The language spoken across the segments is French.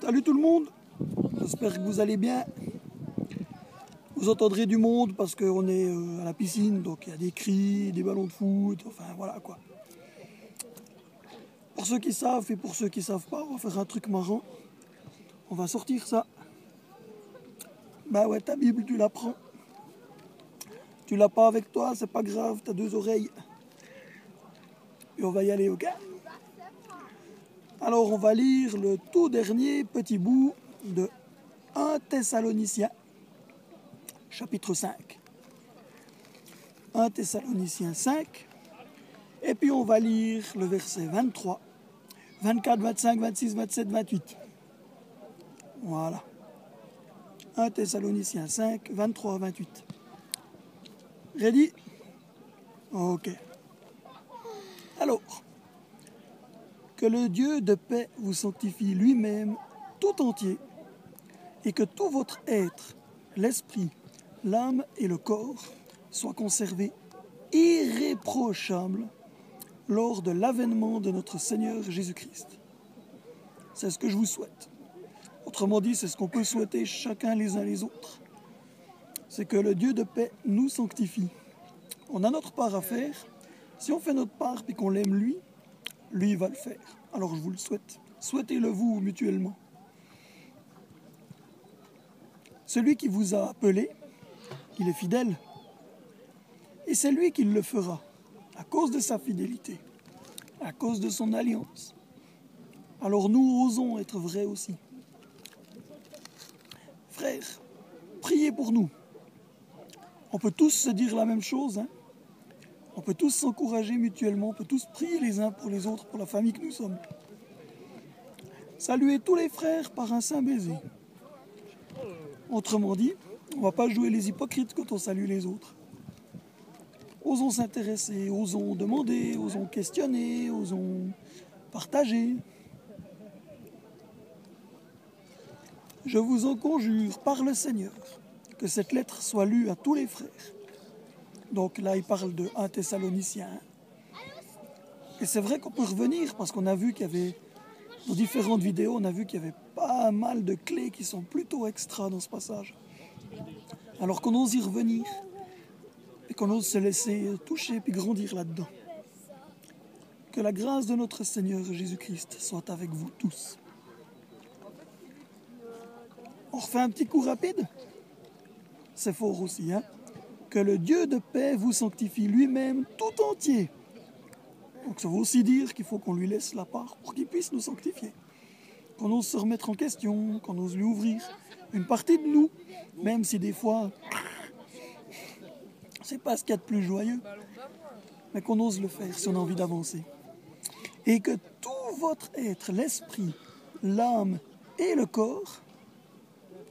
Salut tout le monde, j'espère que vous allez bien. Vous entendrez du monde parce qu'on est à la piscine, donc il y a des cris, des ballons de foot, enfin voilà quoi. Pour ceux qui savent et pour ceux qui savent pas, on va faire un truc marrant. On va sortir ça. Bah ouais, ta Bible, tu la prends. Tu l'as pas avec toi, c'est pas grave, t'as deux oreilles. Et on va y aller, ok? Alors on va lire le tout dernier petit bout de 1 Thessaloniciens, chapitre 5. 1 Thessaloniciens 5. Et puis on va lire le verset 23, 24, 25, 26, 27, 28. Voilà. 1 Thessaloniciens 5, 23, 28. Ready? Ok. Alors, que le Dieu de paix vous sanctifie lui-même tout entier, et que tout votre être, l'esprit, l'âme et le corps, soient conservés irréprochables lors de l'avènement de notre Seigneur Jésus-Christ. C'est ce que je vous souhaite. Autrement dit, c'est ce qu'on peut souhaiter chacun les uns les autres. C'est que le Dieu de paix nous sanctifie. On a notre part à faire. Si on fait notre part et qu'on l'aime lui, lui va le faire. Alors je vous le souhaite. Souhaitez-le vous mutuellement. Celui qui vous a appelé, il est fidèle. Et c'est lui qui le fera, à cause de sa fidélité, à cause de son alliance. Alors nous osons être vrais aussi. Frères, priez pour nous. On peut tous se dire la même chose, hein? On peut tous s'encourager mutuellement, on peut tous prier les uns pour les autres, pour la famille que nous sommes. Saluez tous les frères par un saint baiser. Autrement dit, on ne va pas jouer les hypocrites quand on salue les autres. Osons s'intéresser, osons demander, osons questionner, osons partager. Je vous en conjure par le Seigneur que cette lettre soit lue à tous les frères. Donc là, il parle de 1 Thessaloniciens. Et c'est vrai qu'on peut revenir parce qu'on a vu qu'il y avait, dans différentes vidéos, on a vu qu'il y avait pas mal de clés qui sont plutôt extra dans ce passage. Alors qu'on ose y revenir et qu'on ose se laisser toucher puis grandir là-dedans. Que la grâce de notre Seigneur Jésus-Christ soit avec vous tous. On refait un petit coup rapide? C'est fort aussi, hein? Que le Dieu de paix vous sanctifie lui-même tout entier. Donc ça veut aussi dire qu'il faut qu'on lui laisse la part pour qu'il puisse nous sanctifier. Qu'on ose se remettre en question, qu'on ose lui ouvrir une partie de nous, même si des fois, c'est pas ce qu'il y a de plus joyeux, mais qu'on ose le faire si on a envie d'avancer. Et que tout votre être, l'esprit, l'âme et le corps,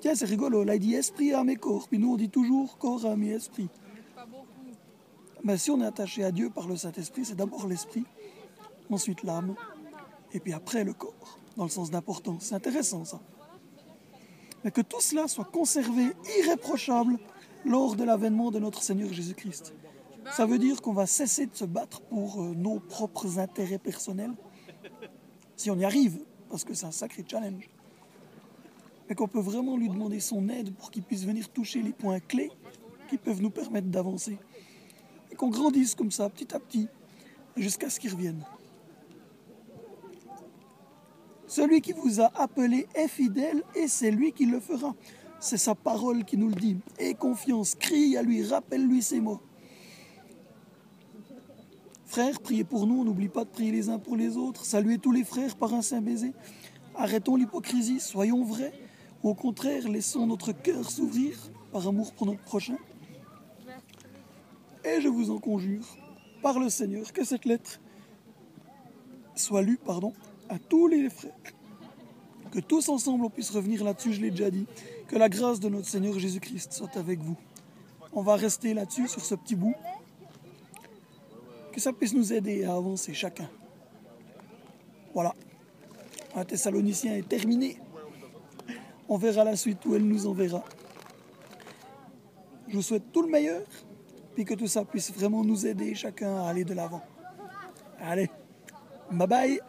tiens c'est rigolo, là il dit esprit, âme et corps, puis nous on dit toujours corps, âme et esprit. Mais si on est attaché à Dieu par le Saint-Esprit, c'est d'abord l'esprit, ensuite l'âme, et puis après le corps, dans le sens d'importance. C'est intéressant ça. Mais que tout cela soit conservé irréprochable lors de l'avènement de notre Seigneur Jésus-Christ. Ça veut dire qu'on va cesser de se battre pour nos propres intérêts personnels, si on y arrive, parce que c'est un sacré challenge. Mais qu'on peut vraiment lui demander son aide pour qu'il puisse venir toucher les points clés qui peuvent nous permettre d'avancer. Et qu'on grandisse comme ça, petit à petit, jusqu'à ce qu'il revienne. Celui qui vous a appelé est fidèle et c'est lui qui le fera. C'est sa parole qui nous le dit. Aie confiance, crie à lui, rappelle-lui ces mots. Frères, priez pour nous, on n'oublie pas de prier les uns pour les autres. Saluez tous les frères par un saint baiser. Arrêtons l'hypocrisie, soyons vrais. Ou au contraire, laissons notre cœur s'ouvrir par amour pour notre prochain. Et je vous en conjure, par le Seigneur, que cette lettre soit lue, à tous les frères. Que tous ensemble on puisse revenir là-dessus, je l'ai déjà dit. Que la grâce de notre Seigneur Jésus-Christ soit avec vous. On va rester là-dessus, sur ce petit bout. Que ça puisse nous aider à avancer chacun. Voilà. 1 Thessaloniciens est terminé. On verra la suite où elle nous enverra. Je vous souhaite tout le meilleur. Puis que tout ça puisse vraiment nous aider chacun à aller de l'avant. Allez, bye bye.